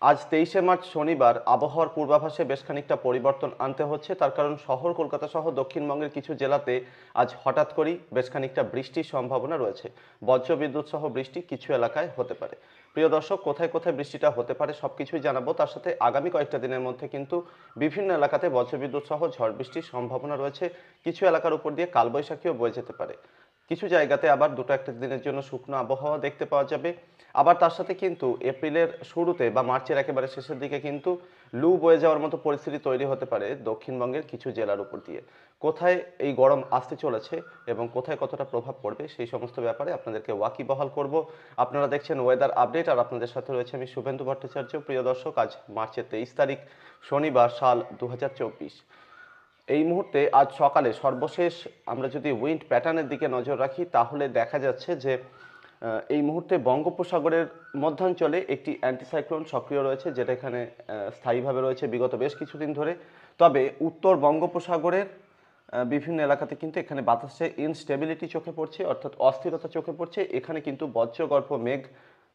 আজ 23শে মার্চ শনিবার আবহাওয়ার পূর্বাভাসে বেশ খানিকটা পরিবর্তন আনতে হচ্ছে। তার কারণ শহর কলকাতা সহ দক্ষিণবঙ্গের কিছু জেলাতে আজ হঠাৎ করেই বেশ খানিকটা বৃষ্টির সম্ভাবনা রয়েছে। বজ্রবিদ্যুৎ সহ বৃষ্টি কিছু এলাকায় হতে পারে। প্রিয় দর্শক, কোথায় কোথায় বৃষ্টিটা হতে পারে সবকিছুই জানাবো। তার সাথে আগামী কয়েকটা দিনের মধ্যে কিন্তু বিভিন্ন এলাকাতে বজ্রবিদ্যুৎ সহ ঝড় বৃষ্টির সম্ভাবনা রয়েছে। কিছু এলাকার উপর দিয়ে কালবৈশাখীও বয়ে যেতে পারে। কিছু জায়গাতে আবার দুটো একটা দিনের জন্য শুকনো আবহাওয়া দেখতে পাওয়া যাবে। আবার তার সাথে কিন্তু এপ্রিলের শুরুতে বা মার্চের একেবারে শেষের দিকে কিন্তু লু বয়ে যাওয়ার মতো পরিস্থিতি তৈরি হতে পারে দক্ষিণবঙ্গের কিছু জেলার উপর দিয়ে। কোথায় এই গরম আসতে চলেছে এবং কোথায় কতটা প্রভাব পড়বে সেই সমস্ত ব্যাপারে আপনাদেরকে ওয়াকিবহাল করব। আপনারা দেখছেন ওয়েদার আপডেট, আর আপনাদের সাথে রয়েছে আমি শুভেন্দু ভট্টাচার্য। প্রিয় দর্শক, আজ মার্চের 23 তারিখ শনিবার, সাল 2024। এই মুহূর্তে আজ সকালে সর্বশেষ আমরা যদি উইন্ড প্যাটার্নের দিকে নজর রাখি তাহলে দেখা যাচ্ছে যে এই মুহূর্তে বঙ্গোপসাগরের মধ্যাঞ্চলে একটি অ্যান্টিসাইক্লোন সক্রিয় রয়েছে, যেটা এখানে স্থায়ীভাবে রয়েছে বিগত বেশ কিছুদিন ধরে। তবে উত্তর বঙ্গোপসাগরের বিভিন্ন এলাকাতে কিন্তু এখানে বাতাসে ইনস্টেবিলিটি চোখে পড়ছে, অর্থাৎ অস্থিরতা চোখে পড়ছে। এখানে কিন্তু বজ্রগর্ভ মেঘ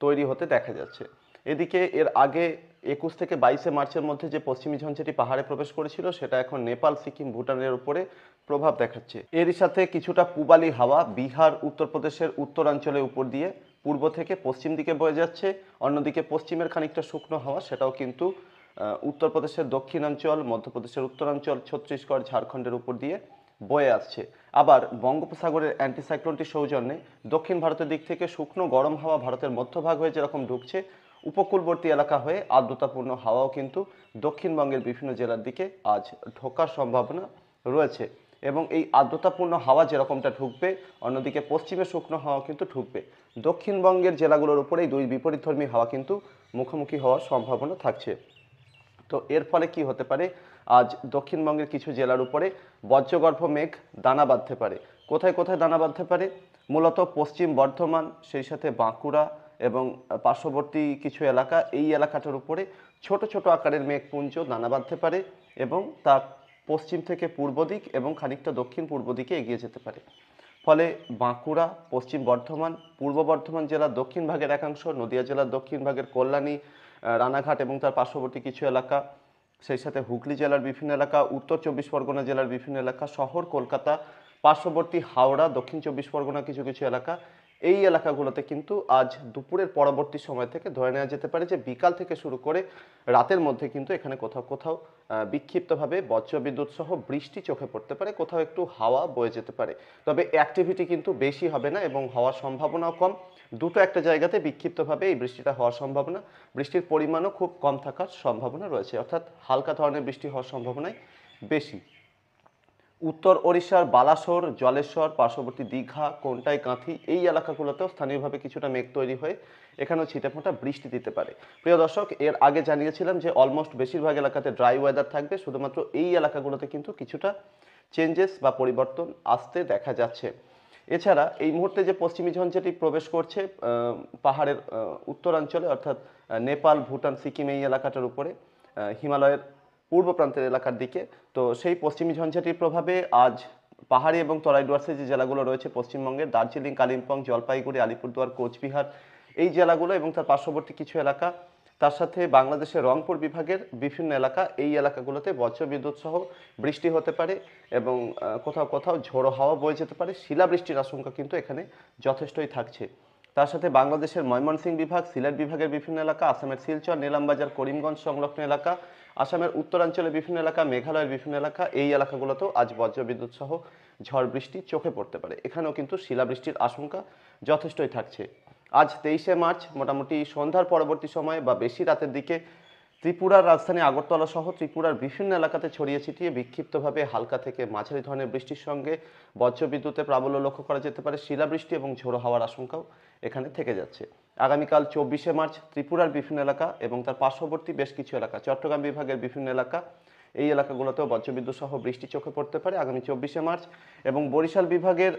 তৈরি হতে দেখা যাচ্ছে। এদিকে এর আগে 21 থেকে 22শে মার্চের মধ্যে যে পশ্চিমী ঝঞ্ঝাটি পাহাড়ে প্রবেশ করেছিল সেটা এখন নেপাল, সিকিম, ভুটানের উপরে প্রভাব দেখাচ্ছে। এরই সাথে কিছুটা পূবালি হাওয়া বিহার, উত্তরপ্রদেশের উত্তরাঞ্চলের উপর দিয়ে পূর্ব থেকে পশ্চিম দিকে বয়ে যাচ্ছে। অন্যদিকে পশ্চিমের খানিকটা শুকনো হাওয়া সেটাও কিন্তু উত্তরপ্রদেশের দক্ষিণাঞ্চল, মধ্যপ্রদেশের উত্তরাঞ্চল, ছত্তিশগড়, ঝাড়খণ্ডের উপর দিয়ে বয়ে আসছে। আবার বঙ্গোপসাগরের অ্যান্টিসাইক্লোনটির সৌজন্যে দক্ষিণ ভারতের দিক থেকে শুকনো গরম হাওয়া ভারতের মধ্যভাগ হয়ে যেরকম ঢুকছে, উপকূলবর্তী এলাকা হয়ে আর্দ্রতাপূর্ণ হাওয়াও কিন্তু দক্ষিণবঙ্গের বিভিন্ন জেলার দিকে আজ ঢোকার সম্ভাবনা রয়েছে। এবং এই আর্দ্রতাপূর্ণ হাওয়া যেরকমটা ঢুকবে, অন্যদিকে পশ্চিমে শুকনো হাওয়া কিন্তু ঢুকবে। দক্ষিণবঙ্গের জেলাগুলোর উপরেই দুই বিপরীতধর্মী হাওয়া কিন্তু মুখোমুখি হওয়ার সম্ভাবনা থাকছে। তো এর ফলে কি হতে পারে, আজ দক্ষিণবঙ্গের কিছু জেলার উপরে বজ্রগর্ভ মেঘ দানা বাঁধতে পারে। কোথায় কোথায় দানা বাঁধতে পারে? মূলত পশ্চিম বর্ধমান, সেই সাথে বাঁকুড়া এবং পার্শ্ববর্তী কিছু এলাকা, এই এলাকাটার উপরে ছোট ছোট আকারের মেঘপুঞ্জ দানা বাঁধতে পারে এবং তা পশ্চিম থেকে পূর্ব দিক এবং খানিকটা দক্ষিণ পূর্ব দিকে এগিয়ে যেতে পারে। ফলে বাঁকুড়া, পশ্চিম বর্ধমান, পূর্ব বর্ধমান জেলার দক্ষিণ ভাগের একাংশ, নদিয়া জেলার দক্ষিণ ভাগের কল্যাণী, রানাঘাট এবং তার পার্শ্ববর্তী কিছু এলাকা, সেই সাথে হুগলি জেলার বিভিন্ন এলাকা, উত্তর চব্বিশ পরগনা জেলার বিভিন্ন এলাকা, শহর কলকাতা, পার্শ্ববর্তী হাওড়া, দক্ষিণ চব্বিশ পরগনা কিছু কিছু এলাকা, এই এলাকাগুলোতে কিন্তু আজ দুপুরের পরবর্তী সময় থেকে ধরে নেওয়া যেতে পারে যে বিকাল থেকে শুরু করে রাতের মধ্যে কিন্তু এখানে কোথাও কোথাও বিক্ষিপ্তভাবে বজ্রবিদ্যুৎ সহ বৃষ্টি চোখে পড়তে পারে, কোথাও একটু হাওয়া বয়ে যেতে পারে। তবে অ্যাক্টিভিটি কিন্তু বেশি হবে না এবং হওয়ার সম্ভাবনাও কম। দুটো একটা জায়গাতে বিক্ষিপ্তভাবে এই বৃষ্টিটা হওয়ার সম্ভাবনা, বৃষ্টির পরিমাণও খুব কম থাকার সম্ভাবনা রয়েছে, অর্থাৎ হালকা ধরনের বৃষ্টি হওয়ার সম্ভাবনাই বেশি। উত্তর ওড়িশার বালাসোর, জলেশ্বর, পার্শ্ববর্তী দীঘা, কোন্টাই, কাঁথি, এই এলাকাগুলোতেও স্থানীয়ভাবে কিছুটা মেঘ তৈরি হয়ে এখানেও ছিটেফোঁটা বৃষ্টি দিতে পারে। প্রিয় দর্শক, এর আগে জানিয়েছিলাম যে অলমোস্ট বেশিরভাগ এলাকাতে ড্রাই ওয়েদার থাকবে, শুধুমাত্র এই এলাকাগুলোতে কিন্তু কিছুটা চেঞ্জেস বা পরিবর্তন আসতে দেখা যাচ্ছে। এছাড়া এই মুহূর্তে যে পশ্চিমী ঝঞ্ঝাটি প্রবেশ করছে পাহাড়ের উত্তরাঞ্চলে, অর্থাৎ নেপাল, ভুটান, সিকিম এই এলাকাটার উপরে, হিমালয়ের পূর্ব প্রান্তের এলাকার দিকে, তো সেই পশ্চিমী ঝঞ্ঝাটির প্রভাবে আজ পাহাড়ি এবং তরাই ডুয়ার্সের যে জেলাগুলো রয়েছে পশ্চিমবঙ্গের, দার্জিলিং, কালিম্পং, জলপাইগুড়ি, আলিপুরদুয়ার, কোচবিহার, এই জেলাগুলো এবং তার পার্শ্ববর্তী কিছু এলাকা, তার সাথে বাংলাদেশের রংপুর বিভাগের বিভিন্ন এলাকা, এই এলাকাগুলোতে বজ্রবিদ্যুৎ সহ বৃষ্টি হতে পারে এবং কোথাও কোথাও ঝোড়ো হাওয়া বয়ে যেতে পারে। শিলাবৃষ্টির আশঙ্কা কিন্তু এখানে যথেষ্টই থাকছে। তার সাথে বাংলাদেশের ময়মনসিংহ বিভাগ, সিলেট বিভাগের বিভিন্ন এলাকা, আসামের শিলচর, নীলামবাজার, করিমগঞ্জ সংলগ্ন এলাকা, আসামের উত্তরাঞ্চলের বিভিন্ন এলাকা, মেঘালয়ের বিভিন্ন এলাকা, এই এলাকাগুলোতেও আজ বজ্রবিদ্যুৎ সহ ঝড় বৃষ্টি চোখে পড়তে পারে। এখানেও কিন্তু শিলাবৃষ্টির আশঙ্কা যথেষ্টই থাকছে। আজ 23শে মার্চ মোটামুটি সন্ধ্যার পরবর্তী সময়ে বা বেশি রাতের দিকে ত্রিপুরার রাজধানী আগরতলা সহ ত্রিপুরার বিভিন্ন এলাকাতে ছড়িয়ে ছিটিয়ে বিক্ষিপ্তভাবে হালকা থেকে মাঝারি ধরনের বৃষ্টির সঙ্গে বজ্রবিদ্যুতের প্রাবল্য লক্ষ্য করা যেতে পারে। শিলাবৃষ্টি এবং ঝোড়ো হাওয়ার আশঙ্কাও এখানে থেকে যাচ্ছে। আগামীকাল 24শে মার্চ ত্রিপুরার বিভিন্ন এলাকা এবং তার পার্শ্ববর্তী বেশ কিছু এলাকা, চট্টগ্রাম বিভাগের বিভিন্ন এলাকা, এই এলাকাগুলোতেও বজ্রবিদ্যুৎ সহ বৃষ্টি চোখে পড়তে পারে আগামী 24শে মার্চ। এবং বরিশাল বিভাগের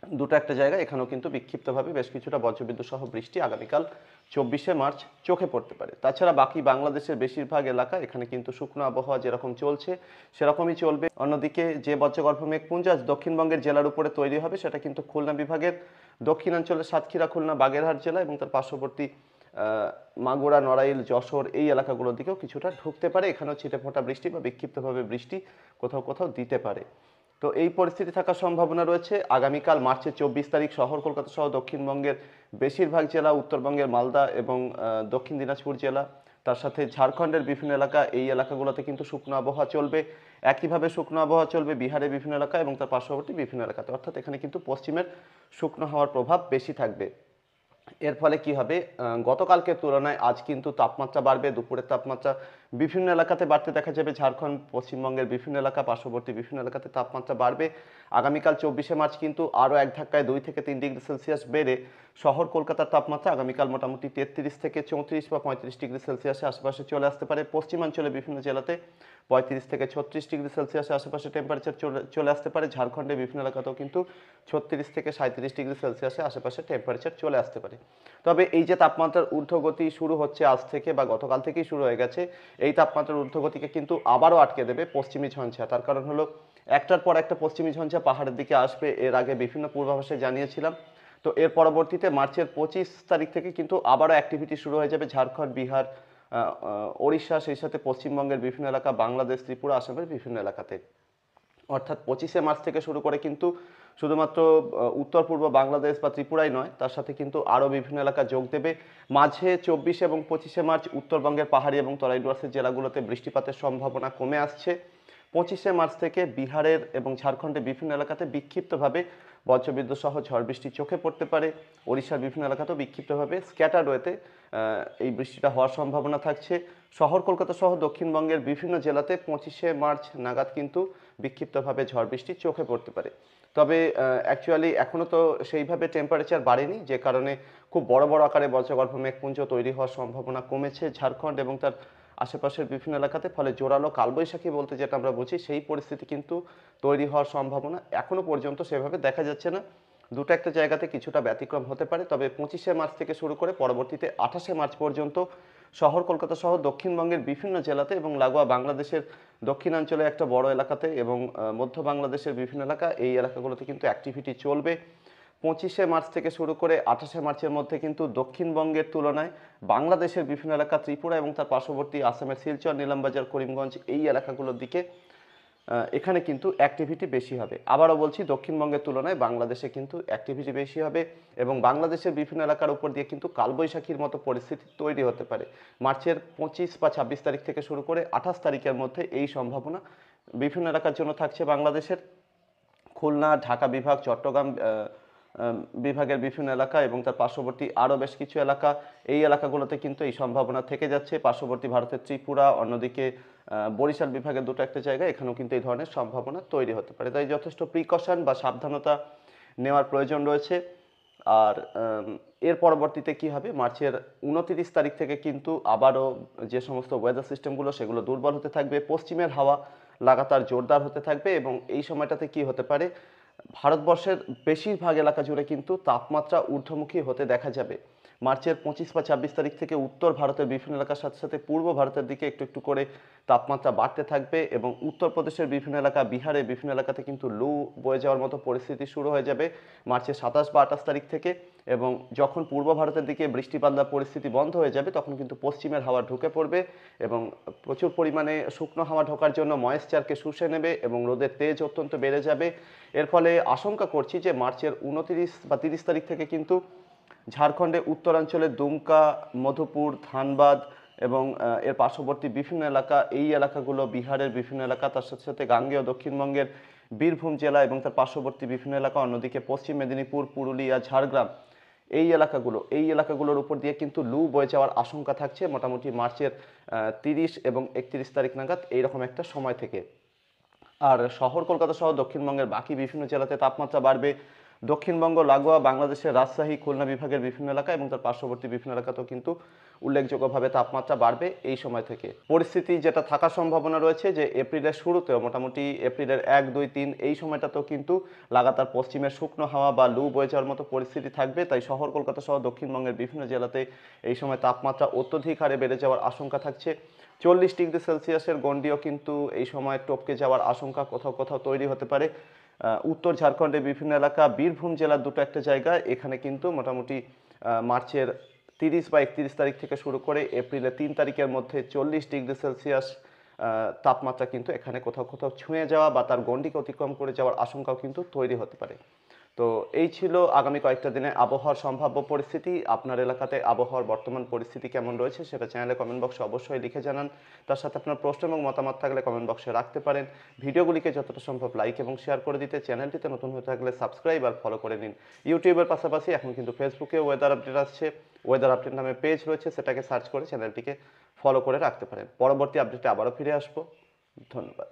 দুটো একটা জায়গা, এখানেও কিন্তু বিক্ষিপ্তভাবে বেশ কিছুটা বজ্রবিদ্যুৎ সহ বৃষ্টি আগামীকাল 24শে মার্চ চোখে পড়তে পারে। তাছাড়া বাকি বাংলাদেশের বেশিরভাগ এলাকা এখানে কিন্তু শুকনো আবহাওয়া যেরকম চলছে সেরকমই চলবে। অন্যদিকে যে বজ্রগর্ভ মেঘপুঞ্জ আজ দক্ষিণবঙ্গের জেলার উপরে তৈরি হবে সেটা কিন্তু খুলনা বিভাগের দক্ষিণাঞ্চলের সাতক্ষীরা, খুলনা, বাগেরহাট জেলা এবং তার পার্শ্ববর্তী মাগুরা, নড়াইল, যশোর এই এলাকাগুলোর দিকেও কিছুটা ঢুকতে পারে। এখানেও ছিটেফোঁটা বৃষ্টি বা বিক্ষিপ্তভাবে বৃষ্টি কোথাও কোথাও দিতে পারে। তো এই পরিস্থিতি থাকার সম্ভাবনা রয়েছে। আগামীকাল মার্চের 24 তারিখ শহর কলকাতা সহ দক্ষিণবঙ্গের বেশিরভাগ জেলা, উত্তরবঙ্গের মালদা এবং দক্ষিণ দিনাজপুর জেলা, তার সাথে ঝাড়খণ্ডের বিভিন্ন এলাকা, এই এলাকাগুলোতে কিন্তু শুকনো আবহাওয়া চলবে। একইভাবে শুকনো আবহাওয়া চলবে বিহারের বিভিন্ন এলাকা এবং তার পার্শ্ববর্তী বিভিন্ন এলাকাতে, অর্থাৎ এখানে কিন্তু পশ্চিমের শুকনো হাওয়ার প্রভাব বেশি থাকবে। এর ফলে কি হবে, গতকালকের তুলনায় আজ কিন্তু তাপমাত্রা বাড়বে। দুপুরের তাপমাত্রা বিভিন্ন এলাকাতে বাড়তে দেখা যাবে। ঝাড়খণ্ড, পশ্চিমবঙ্গের বিভিন্ন এলাকা, পার্শ্ববর্তী বিভিন্ন এলাকাতে তাপমাত্রা বাড়বে। আগামীকাল 24শে মার্চ কিন্তু আরও এক ধাক্কায় 2 থেকে 3 ডিগ্রি সেলসিয়াস বেড়ে শহর কলকাতার তাপমাত্রা আগামীকাল মোটামুটি 33 থেকে 34 বা 35 ডিগ্রি সেলসিয়াসের আশেপাশে চলে আসতে পারে। পশ্চিমাঞ্চলে বিভিন্ন জেলাতে 35 থেকে 36 ডিগ্রি সেলসিয়াসের আশেপাশে টেম্পারেচার চলে আসতে পারে। ঝাড়খণ্ডের বিভিন্ন এলাকাতেও কিন্তু 36 থেকে 37 ডিগ্রি সেলসিয়াসের আশেপাশে টেম্পারেচার চলে আসতে পারে। তবে এই যে তাপমাত্রার ঊর্ধ্বগতি শুরু হচ্ছে আজ থেকে বা গতকাল থেকেই শুরু হয়ে গেছে, এই তাপমাত্রার ঊর্ধ্বগতিকে কিন্তু আবারও আটকে দেবে পশ্চিমী ঝঞ্ঝা। তার কারণ হলো একটার পর একটা পশ্চিমী ঝঞ্ঝা পাহাড়ের দিকে আসবে। এর আগে বিভিন্ন পূর্বাভাসে জানিয়েছিলাম। তো এর পরবর্তীতে মার্চের 25 তারিখ থেকে কিন্তু আবারও অ্যাক্টিভিটি শুরু হয়ে যাবে ঝাড়খণ্ড, বিহার, ওড়িশা, সেই সাথে পশ্চিমবঙ্গের বিভিন্ন এলাকা, বাংলাদেশ, ত্রিপুরা, আসামের বিভিন্ন এলাকাতে। অর্থাৎ 25শে মার্চ থেকে শুরু করে কিন্তু শুধুমাত্র উত্তর পূর্ব বাংলাদেশ বা ত্রিপুরাই নয়, তার সাথে কিন্তু আরও বিভিন্ন এলাকা যোগ দেবে। মাঝে 24 এবং 25শে মার্চ উত্তরবঙ্গের পাহাড়ি এবং তরাই ডুয়ার্সের জেলাগুলোতে বৃষ্টিপাতের সম্ভাবনা কমে আসছে। 25শে মার্চ থেকে বিহারের এবং ঝাড়খণ্ডের বিভিন্ন এলাকাতে বিক্ষিপ্তভাবে বজ্রবিদ্যুৎ সহ ঝড় বৃষ্টি চোখে পড়তে পারে। ওড়িশার বিভিন্ন এলাকাতেও বিক্ষিপ্তভাবে স্ক্যাটার্ড ওয়েতে এই বৃষ্টিটা হওয়ার সম্ভাবনা থাকছে। শহর কলকাতা সহ দক্ষিণবঙ্গের বিভিন্ন জেলাতে 25শে মার্চ নাগাদ কিন্তু বিক্ষিপ্তভাবে ঝড় বৃষ্টি চোখে পড়তে পারে। তবে অ্যাকচুয়ালি এখনও তো সেইভাবে টেম্পারেচার বাড়েনি, যে কারণে খুব বড় বড় আকারে বজ্রগর্ভ মেঘপুঞ্জ তৈরি হওয়ার সম্ভাবনা কমেছে ঝাড়খণ্ড এবং তার আশেপাশের বিভিন্ন এলাকাতে। ফলে জোরালো কালবৈশাখী বলতে যেটা আমরা বুঝি, সেই পরিস্থিতি কিন্তু তৈরি হওয়ার সম্ভাবনা এখনও পর্যন্ত সেভাবে দেখা যাচ্ছে না। দুটো একটা জায়গাতে কিছুটা ব্যতিক্রম হতে পারে। তবে 25শে মার্চ থেকে শুরু করে পরবর্তীতে 28শে মার্চ পর্যন্ত শহর কলকাতা সহ দক্ষিণবঙ্গের বিভিন্ন জেলাতে এবং লাগোয়া বাংলাদেশের দক্ষিণাঞ্চলে একটা বড় এলাকাতে এবং মধ্য বাংলাদেশের বিভিন্ন এলাকা, এই এলাকাগুলোতে কিন্তু অ্যাক্টিভিটি চলবে। 25শে মার্চ থেকে শুরু করে 28শে মার্চের মধ্যে কিন্তু দক্ষিণবঙ্গের তুলনায় বাংলাদেশের বিভিন্ন এলাকা, ত্রিপুরা এবং তার পার্শ্ববর্তী আসামের শিলচর, নিলামবাজার, করিমগঞ্জ এই এলাকাগুলোর দিকে এখানে কিন্তু অ্যাক্টিভিটি বেশি হবে। আবারও বলছি, দক্ষিণবঙ্গের তুলনায় বাংলাদেশে কিন্তু অ্যাক্টিভিটি বেশি হবে এবং বাংলাদেশের বিভিন্ন এলাকার উপর দিয়ে কিন্তু কালবৈশাখীর মতো পরিস্থিতি তৈরি হতে পারে। মার্চের 25 বা 26 তারিখ থেকে শুরু করে 28 তারিখের মধ্যে এই সম্ভাবনা বিভিন্ন এলাকার জন্য থাকছে বাংলাদেশের। খুলনা, ঢাকা বিভাগ, চট্টগ্রাম বিভাগের বিভিন্ন এলাকা এবং তার পার্শ্ববর্তী আরও বেশ কিছু এলাকা, এই এলাকাগুলোতে কিন্তু এই সম্ভাবনা থেকে যাচ্ছে। পার্শ্ববর্তী ভারতের ত্রিপুরা, অন্যদিকে বরিশাল বিভাগের দুটো একটা জায়গায় এখানেও কিন্তু এই ধরনের সম্ভাবনা তৈরি হতে পারে। তাই যথেষ্ট প্রিকশন বা সাবধানতা নেওয়ার প্রয়োজন রয়েছে। আর এর পরবর্তীতে কি হবে, মার্চের 29 তারিখ থেকে কিন্তু আবারও যে সমস্ত ওয়েদার সিস্টেমগুলো সেগুলো দুর্বল হতে থাকবে। পশ্চিমের হাওয়া লাগাতার জোরদার হতে থাকবে এবং এই সময়টাতে কি হতে পারে, ভারতবর্ষের বেশিরভাগ এলাকা জুড়ে কিন্তু তাপমাত্রা ঊর্ধ্বমুখী হতে দেখা যাবে। মার্চের 25 বা 26 তারিখ থেকে উত্তর ভারতের বিভিন্ন এলাকার সাথে সাথে পূর্ব ভারতের দিকে একটু একটু করে তাপমাত্রা বাড়তে থাকবে এবং উত্তরপ্রদেশের বিভিন্ন এলাকা, বিহারের বিভিন্ন এলাকাতে কিন্তু লু বয়ে যাওয়ার মতো পরিস্থিতি শুরু হয়ে যাবে মার্চের 27 বা 28 তারিখ থেকে। এবং যখন পূর্ব ভারতের দিকে বৃষ্টিপাতার পরিস্থিতি বন্ধ হয়ে যাবে তখন কিন্তু পশ্চিমের হাওয়া ঢুকে পড়বে এবং প্রচুর পরিমাণে শুকনো হাওয়া ঢোকার জন্য ময়েশ্চারকে শুষে নেবে এবং রোদের তেজ অত্যন্ত বেড়ে যাবে। এর ফলে আশঙ্কা করছি যে মার্চের 29 বা 30 তারিখ থেকে কিন্তু ঝাড়খণ্ডে উত্তরাঞ্চলে দুমকা, মধুপুর, ধানবাদ এবং এর পার্শ্ববর্তী বিভিন্ন এলাকা, এই এলাকাগুলো, বিহারের বিভিন্ন এলাকা, তার সাথে সাথে গাঙ্গেয় দক্ষিণবঙ্গের বীরভূম জেলা এবং তার পার্শ্ববর্তী বিভিন্ন এলাকা, অন্যদিকে পশ্চিম মেদিনীপুর, পুরুলিয়া, ঝাড়গ্রাম এই এলাকাগুলোর উপর দিয়ে কিন্তু লু বয়ে যাওয়ার আশঙ্কা থাকছে মোটামুটি মার্চের 30 এবং 31 তারিখ নাগাদ এইরকম একটা সময় থেকে। আর শহর কলকাতা সহ দক্ষিণবঙ্গের বাকি বিভিন্ন জেলাতে তাপমাত্রা বাড়বে। দক্ষিণবঙ্গ লাগোয়া বাংলাদেশের রাজশাহী, খুলনা বিভাগের বিভিন্ন এলাকা এবং তার পার্শ্ববর্তী বিভিন্ন এলাকাতেও কিন্তু উল্লেখযোগ্যভাবে তাপমাত্রা বাড়বে এই সময় থেকে। পরিস্থিতি যেটা থাকার সম্ভাবনা রয়েছে যে এপ্রিলের শুরুতেও মোটামুটি এপ্রিলের 1, 2, 3 এই সময়টাতেও কিন্তু লাগাতার পশ্চিমের শুকনো হাওয়া বা লু বয়ে যাওয়ার মতো পরিস্থিতি থাকবে। তাই শহর কলকাতা সহ দক্ষিণবঙ্গের বিভিন্ন জেলাতে এই সময় তাপমাত্রা অত্যধিক হারে বেড়ে যাওয়ার আশঙ্কা থাকছে। 40 ডিগ্রি সেলসিয়াসের গণ্ডিও কিন্তু এই সময় টপকে যাওয়ার আশঙ্কা কোথাও কোথাও তৈরি হতে পারে। উত্তর ঝাড়খণ্ডের বিভিন্ন এলাকা, বীরভূম জেলার দুটো একটা জায়গায় এখানে কিন্তু মোটামুটি মার্চের 30 বা 31 তারিখ থেকে শুরু করে এপ্রিলের 3 তারিখের মধ্যে 40 ডিগ্রি সেলসিয়াস তাপমাত্রা কিন্তু এখানে কোথাও কোথাও ছুঁয়ে যাওয়া বা তার গণ্ডিকে অতিক্রম করে যাওয়ার আশঙ্কাও কিন্তু তৈরি হতে পারে। তো এই ছিল আগামী কয়েকটা দিনে আবহাওয়ার সম্ভাব্য পরিস্থিতি। আপনার এলাকাতে আবহাওয়ার বর্তমান পরিস্থিতি কেমন রয়েছে সেটা চ্যানেলে কমেন্ট বক্সে অবশ্যই লিখে জানান। তার সাথে আপনার প্রশ্ন এবং মতামত থাকলে কমেন্ট বক্সে রাখতে পারেন। ভিডিওগুলিকে যতটা সম্ভব লাইক এবং শেয়ার করে দিতে, চ্যানেলটিতে নতুন হয়ে থাকলে সাবস্ক্রাইব আর ফলো করে নিন। ইউটিউবের পাশাপাশি এখন কিন্তু ফেসবুকে ওয়েদার আপডেট আসছে, ওয়েদার আপডেট নামে পেজ রয়েছে, সেটাকে সার্চ করে চ্যানেলটিকে ফলো করে রাখতে পারেন। পরবর্তী আপডেটে আবারও ফিরে আসবো। ধন্যবাদ।